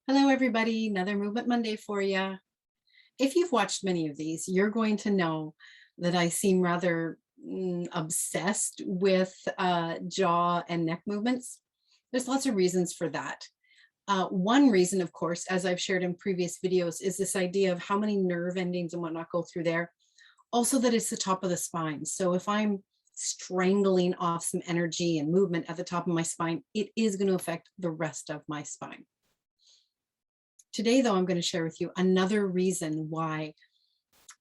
Hello, everybody. Another Movement Monday for you. If you've watched many of these, you're going to know that I seem rather obsessed with jaw and neck movements. There's lots of reasons for that. One reason, of course, as I've shared in previous videos, is this idea of how many nerve endings and whatnot go through there. Also that it's the top of the spine. So if I'm strangling off some energy and movement at the top of my spine, it is going to affect the rest of my spine. Today, though, I'm going to share with you another reason why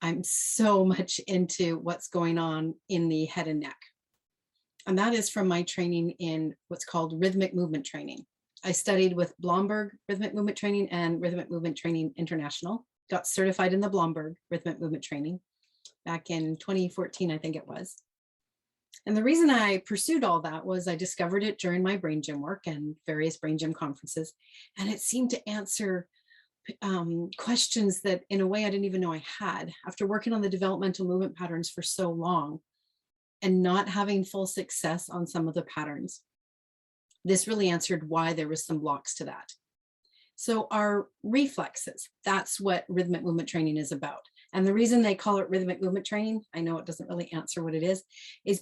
I'm so much into what's going on in the head and neck. And that is from my training in what's called rhythmic movement training. I studied with Blomberg Rhythmic Movement Training and Rhythmic Movement Training International, got certified in the Blomberg Rhythmic Movement Training back in 2014, I think it was. And the reason I pursued all that was I discovered it during my brain gym work and various brain gym conferences, and it seemed to answer questions that in a way I didn't even know I had after working on the developmental movement patterns for so long and not having full success on some of the patterns. This really answered why there was some blocks to that. So our reflexes, that's what rhythmic movement training is about. And the reason they call it rhythmic movement training, I know it doesn't really answer what it is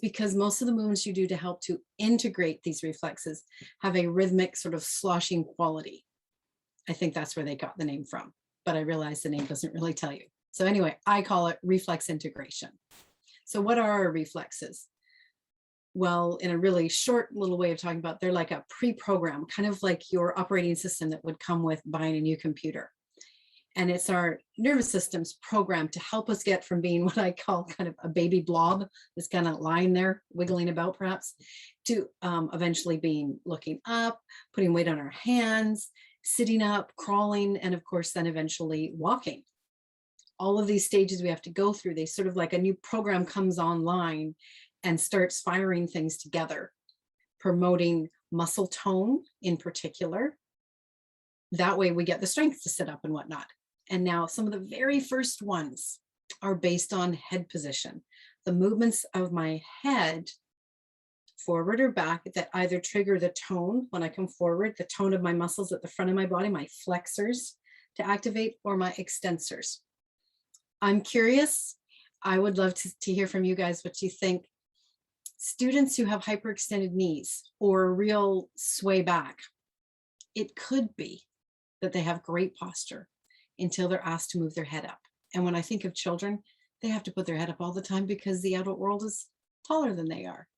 because most of the movements you do to help to integrate these reflexes have a rhythmic sort of sloshing quality. I think that's where they got the name from, but I realize the name doesn't really tell you. So anyway, I call it reflex integration. So what are our reflexes? Well, in a really short little way of talking about, they're like a pre-program, kind of like your operating system that would come with buying a new computer. And it's our nervous system's program to help us get from being what I call kind of a baby blob, that's kind of lying there, wiggling about perhaps, to eventually being looking up, putting weight on our hands, sitting up, crawling, and of course, then eventually walking. All of these stages we have to go through, they sort of like a new program comes online and starts firing things together, promoting muscle tone in particular. That way we get the strength to sit up and whatnot. And now some of the very first ones are based on head position. The movements of my head, forward or back, that either trigger the tone when I come forward, the tone of my muscles at the front of my body, my flexors to activate, or my extensors. I'm curious. I would love to hear from you guys what you think. Students who have hyperextended knees or real sway back, it could be that they have great posture until they're asked to move their head up. And when I think of children, they have to put their head up all the time because the adult world is taller than they are.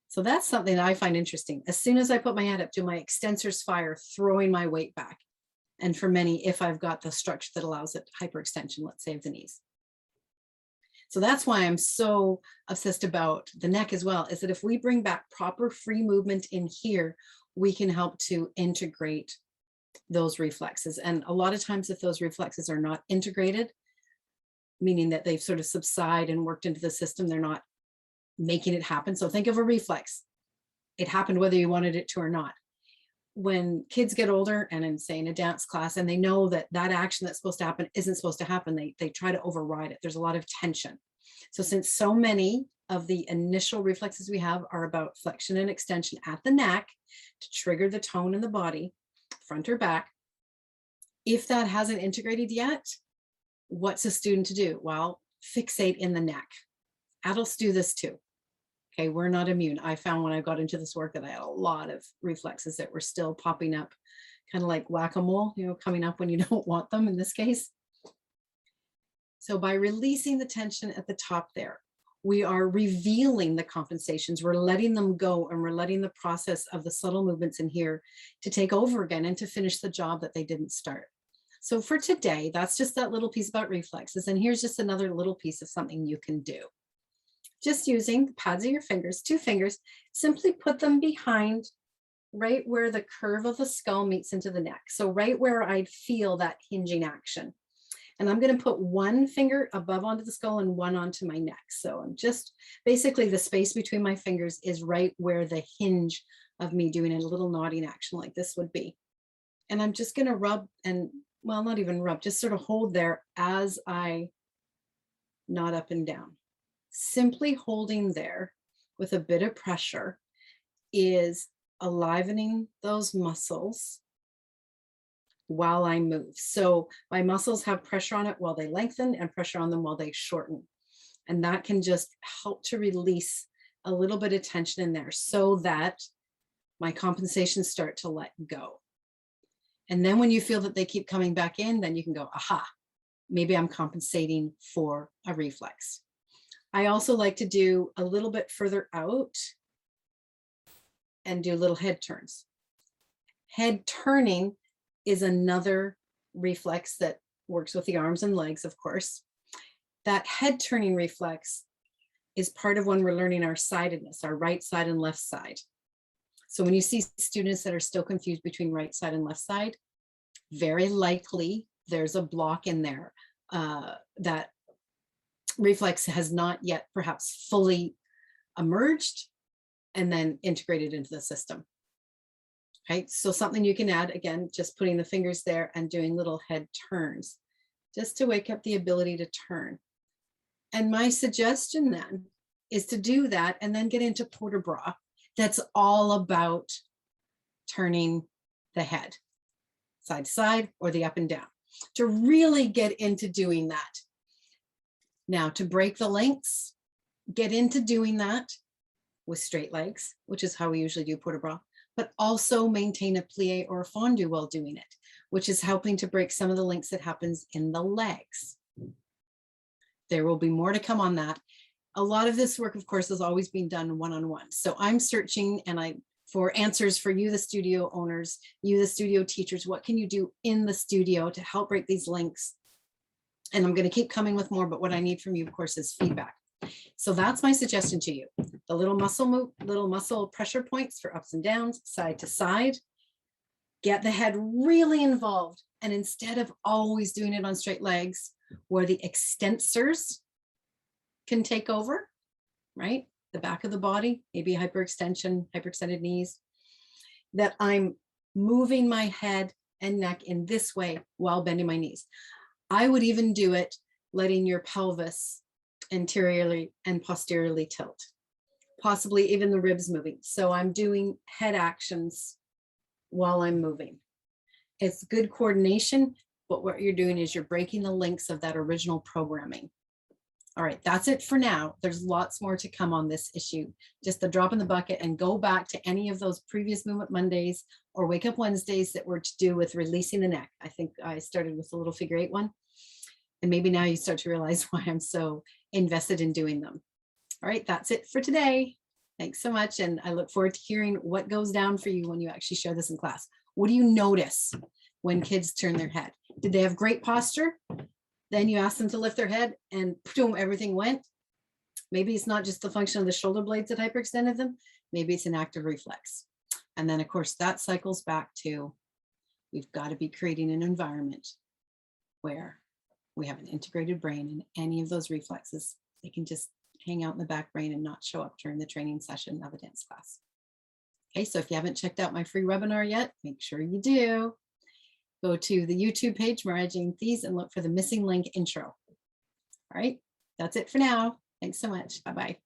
So that's something that I find interesting. As soon as I put my head up, do my extensors fire, throwing my weight back. And for many, if I've got the structure that allows it, hyperextension, let's say, of the knees. So that's why I'm so obsessed about the neck as well, is that if we bring back proper free movement in here, we can help to integrate those reflexes. And a lot of times if those reflexes are not integrated, meaning that they've sort of subside and worked into the system, they're not making it happen. So think of a reflex. It happened whether you wanted it to or not. When kids get older and in, say, in a dance class, and they know that that action that's supposed to happen isn't supposed to happen, they try to override it. There's a lot of tension. So since so many of the initial reflexes we have are about flexion and extension at the neck to trigger the tone in the body, front or back, if that hasn't integrated yet, what's a student to do? Well, fixate in the neck. Adults do this too. Okay, we're not immune. I found when I got into this work that I had a lot of reflexes that were still popping up, kind of like whack-a-mole, coming up when you don't want them in this case. So by releasing the tension at the top there, we are revealing the compensations. We're letting them go, and we're letting the process of the subtle movements in here to take over again and to finish the job that they didn't start. So for today, that's just that little piece about reflexes. And here's just another little piece of something you can do. Just using the pads of your fingers, 2 fingers, simply put them behind right where the curve of the skull meets into the neck. So right where I'd feel that hinging action. And I'm going to put 1 finger above onto the skull and 1 onto my neck. So I'm just basically the space between my fingers is right where the hinge of me doing a little nodding action like this would be. And I'm just going to rub and, well, not even rub, just sort of hold there as I nod up and down. Simply holding there with a bit of pressure is alivening those muscles while I move. So my muscles have pressure on it while they lengthen and pressure on them while they shorten. And that can just help to release a little bit of tension in there so that my compensations start to let go. And then when you feel that they keep coming back in, then you can go, aha, maybe I'm compensating for a reflex. I also like to do a little bit further out and do little head turns. Head turning is another reflex that works with the arms and legs, of course. That head turning reflex is part of when we're learning our sidedness, our right side and left side. So when you see students that are still confused between right side and left side, very likely there's a block in there. That reflex has not yet perhaps fully emerged and then integrated into the system. Okay, so something you can add, again, just putting the fingers there and doing little head turns, just to wake up the ability to turn. And my suggestion then is to do that and then get into port de bras. That's all about turning the head side to side or the up and down, to really get into doing that. Now, to break the links, get into doing that with straight legs, which is how we usually do port de bras, but also maintain a plie or a fondu while doing it, which is helping to break some of the links that happens in the legs. There will be more to come on that. A lot of this work, of course, has always been done one-on-one. So I'm searching for answers for you, the studio owners, you, the studio teachers. What can you do in the studio to help break these links? And I'm going to keep coming with more, but what I need from you, of course, is feedback. So that's my suggestion to you. The little muscle pressure points for ups and downs, side to side. Get the head really involved. And instead of always doing it on straight legs, where the extensors can take over, right? The back of the body, maybe hyperextension, hyperextended knees, that I'm moving my head and neck in this way while bending my knees. I would even do it letting your pelvis anteriorly and posteriorly tilt, possibly even the ribs moving. So I'm doing head actions while I'm moving. It's good coordination, but what you're doing is you're breaking the links of that original programming. All right, that's it for now. There's lots more to come on this issue. Just the drop in the bucket, and go back to any of those previous Movement Mondays or Wake Up Wednesdays that were to do with releasing the neck. I think I started with the little figure 8 one. And maybe now you start to realize why I'm so invested in doing them. All right, that's it for today. Thanks so much. And I look forward to hearing what goes down for you when you actually share this in class. What do you notice when kids turn their head? Did they have great posture? Then you ask them to lift their head and boom, everything went. Maybe it's not just the function of the shoulder blades that hyperextended them. Maybe it's an active reflex. And then of course that cycles back to, we've got to be creating an environment where we have an integrated brain, and any of those reflexes, they can just hang out in the back brain and not show up during the training session of a dance class. Okay, so if you haven't checked out my free webinar yet, make sure you do. Go to the YouTube page, Mariah-Jane Thies, and look for the missing link intro. All right, that's it for now. Thanks so much. Bye-bye.